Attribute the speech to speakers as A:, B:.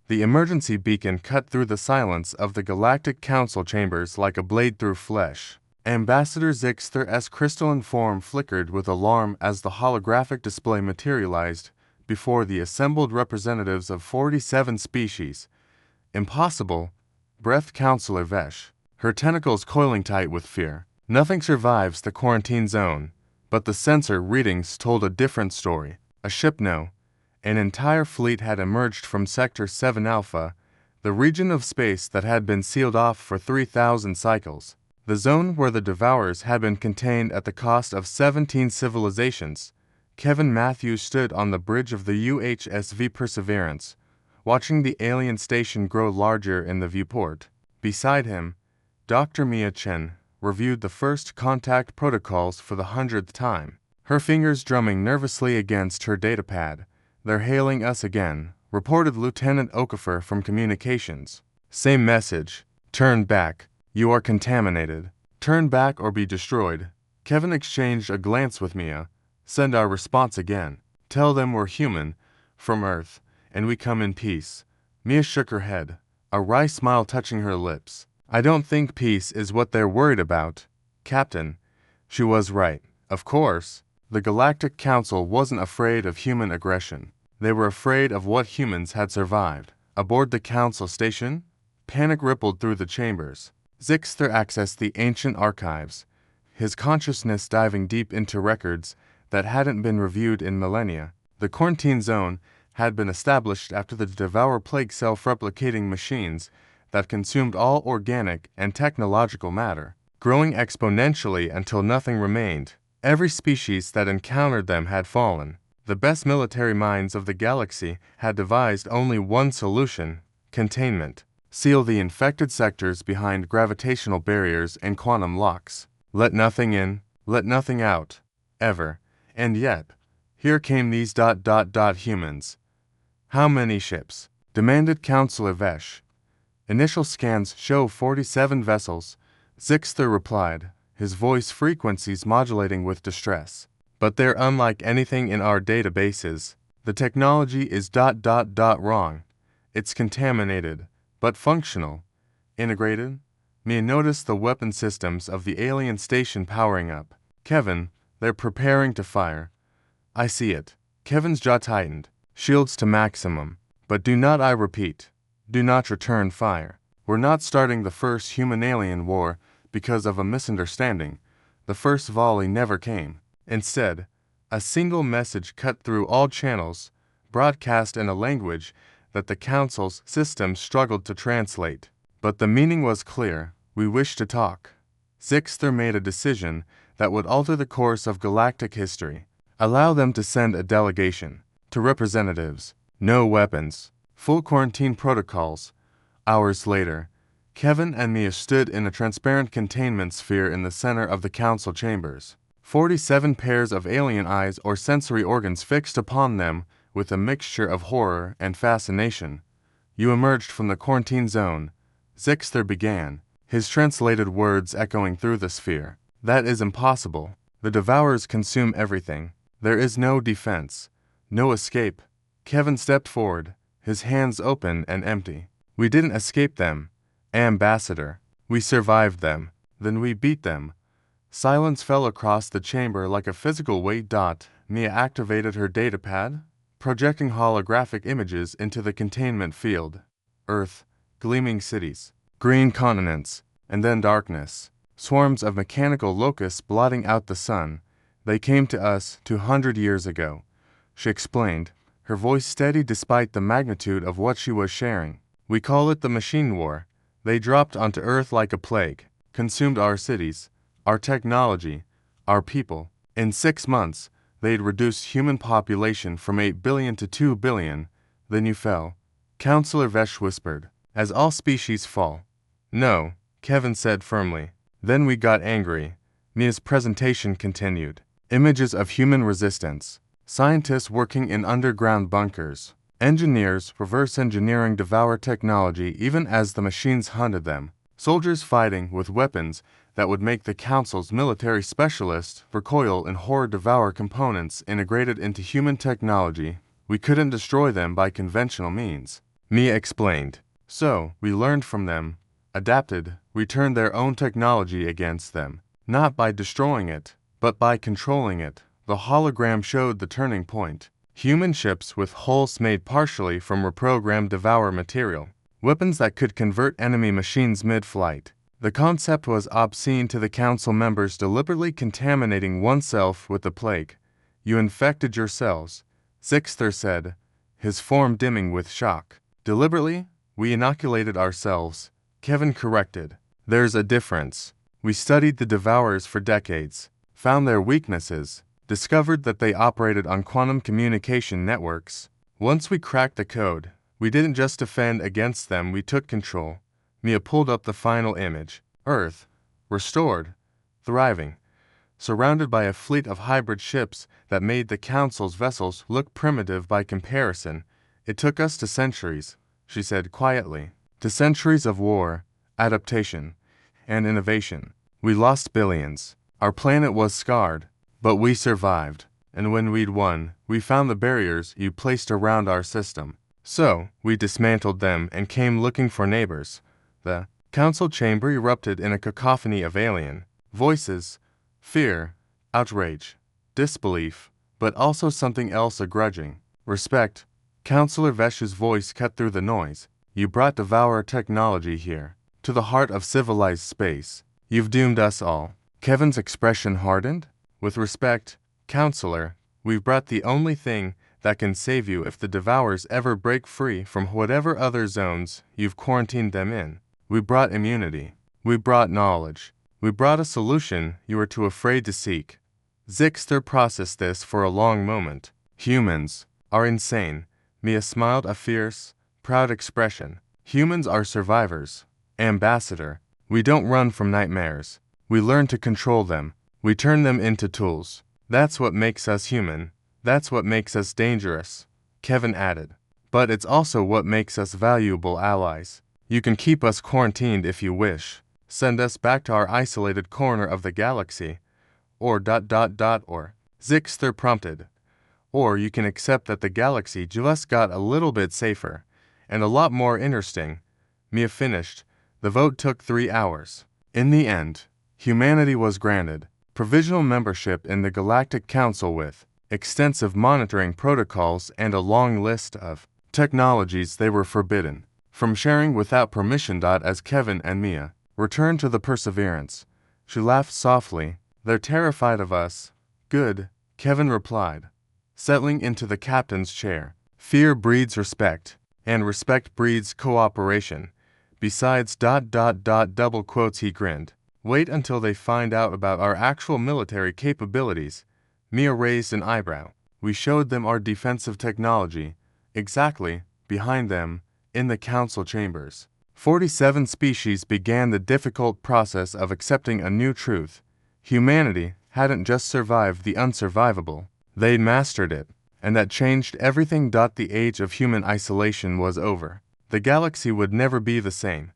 A: The emergency beacon cut through the silence of the Galactic Council chambers like a blade through flesh. Ambassador Zixter's crystalline form flickered with alarm as the holographic display materialized before the assembled representatives of 47 species. Impossible, breathed Counselor Vesh, her tentacles coiling tight with fear. Nothing survives the quarantine zone, but the sensor readings told a different story. A ship no. An entire fleet had emerged from Sector 7 Alpha, the region of space that had been sealed off for 3,000 cycles. The zone where the Devourers had been contained at the cost of 17 civilizations. Kevin Matthews stood on the bridge of the UHSV Perseverance, watching the alien station grow larger in the viewport. Beside him, Dr. Mia Chen reviewed the first contact protocols for the 100th time, her fingers drumming nervously against her datapad. "They're hailing us again," reported Lieutenant Okafor from Communications. "Same message. Turn back. You are contaminated. Turn back or be destroyed." Kevin exchanged a glance with Mia. "Send our response again. Tell them we're human, from Earth, and we come in peace." Mia shook her head, a wry smile touching her lips. "I don't think peace is what they're worried about, Captain." She was right. Of course, the Galactic Council wasn't afraid of human aggression. They were afraid of what humans had survived. Aboard the Council station, panic rippled through the chambers. Zixter accessed the ancient archives, his consciousness diving deep into records that hadn't been reviewed in millennia. The quarantine zone had been established after the Devour plague self-replicating machines that consumed all organic and technological matter, growing exponentially until nothing remained. Every species that encountered them had fallen. The best military minds of the galaxy had devised only one solution: containment. Seal the infected sectors behind gravitational barriers and quantum locks. Let nothing in, let nothing out, ever. And yet, here came these humans. "How many ships?" demanded Counselor Vesh. "Initial scans show 47 vessels," Zixter replied, his voice frequencies modulating with distress. "But they're unlike anything in our databases. The technology is wrong. It's contaminated, but functional. Integrated." Mia noticed the weapon systems of the alien station powering up. "Kevin, they're preparing to fire." "I see it." Kevin's jaw tightened. "Shields to maximum. But do not, I repeat, do not return fire. We're not starting the first human-alien war because of a misunderstanding. The first volley never came. Instead, a single message cut through all channels, broadcast in a language that the Council's systems struggled to translate. But the meaning was clear: we wish to talk. Zixter made a decision that would alter the course of galactic history. Allow them to send a delegation. To representatives. No weapons. Full quarantine protocols. Hours later, Kevin and Mia stood in a transparent containment sphere in the center of the Council chambers. 47 pairs of alien eyes or sensory organs fixed upon them with a mixture of horror and fascination. "You emerged from the quarantine zone," Zixter began, his translated words echoing through the sphere. "That is impossible. The Devourers consume everything. There is no defense, no escape." Kevin stepped forward, his hands open and empty. "We didn't escape them, Ambassador. We survived them. Then we beat them." Silence fell across the chamber like a physical weight. Mia activated her datapad, projecting holographic images into the containment field. Earth, gleaming cities, green continents, and then darkness. Swarms of mechanical locusts blotting out the sun. "They came to us 200 years ago," she explained, her voice steady despite the magnitude of what she was sharing. "We call it the Machine War. They dropped onto Earth like a plague, consumed our cities, our technology, our people. In 6 months, they'd reduced human population from 8 billion to 2 billion. Then you fell." Counselor Vesh whispered. "As all species fall." "No," Kevin said firmly. "Then we got angry." Mia's presentation continued. Images of human resistance. Scientists working in underground bunkers. Engineers reverse engineering Devour technology even as the machines hunted them. Soldiers fighting with weapons that would make the Council's military specialists recoil in horror. Devour components integrated into human technology. We couldn't destroy them by conventional means. Mia explained. So, we learned from them, adapted, we turned their own technology against them, not by destroying it, but by controlling it. The hologram showed the turning point. Human ships with hulls made partially from reprogrammed Devour material. Weapons that could convert enemy machines mid-flight. The concept was obscene to the council members, deliberately contaminating oneself with the plague. You infected yourselves, Zixter said, his form dimming with shock. Deliberately, we inoculated ourselves, Kevin corrected. There's a difference. We studied the Devourers for decades, found their weaknesses, discovered that they operated on quantum communication networks. Once we cracked the code, we didn't just defend against them, we took control. Mia pulled up the final image. Earth, restored, thriving, surrounded by a fleet of hybrid ships that made the Council's vessels look primitive by comparison. It took us to centuries, she said quietly, to centuries of war, adaptation, and innovation. We lost billions. Our planet was scarred, but we survived. And when we'd won, we found the barriers you placed around our system. So, we dismantled them and came looking for neighbors. The council chamber erupted in a cacophony of alien voices, fear, outrage, disbelief, but also something else, a grudging respect. Councillor Vesh's voice cut through the noise. You brought Devourer technology here, to the heart of civilized space. You've doomed us all. Kevin's expression hardened. With respect, Councillor, we've brought the only thing that can save you if the Devourers ever break free from whatever other zones you've quarantined them in. We brought immunity. We brought knowledge. We brought a solution you were too afraid to seek. Zixter processed this for a long moment. Humans are insane. Mia smiled, a fierce, proud expression. Humans are survivors. Ambassador, we don't run from nightmares. We learn to control them. We turn them into tools. That's what makes us human. That's what makes us dangerous, Kevin added. But it's also what makes us valuable allies. You can keep us quarantined if you wish. Send us back to our isolated corner of the galaxy. Or ... Zixter prompted. Or you can accept that the galaxy just got a little bit safer, and a lot more interesting. Mia finished. The vote took 3 hours. In the end, humanity was granted provisional membership in the Galactic Council with extensive monitoring protocols and a long list of technologies they were forbidden from sharing without permission. As Kevin and Mia returned to the Perseverance, she laughed softly. They're terrified of us. Good, Kevin replied, settling into the captain's chair. Fear breeds respect, and respect breeds cooperation. Besides ... double quotes, he grinned. Wait until they find out about our actual military capabilities. Mia raised an eyebrow. We showed them our defensive technology. Exactly, behind them, in the council chambers. 47 species began the difficult process of accepting a new truth. Humanity hadn't just survived the unsurvivable. They'd mastered it, and that changed everything. The age of human isolation was over. The galaxy would never be the same.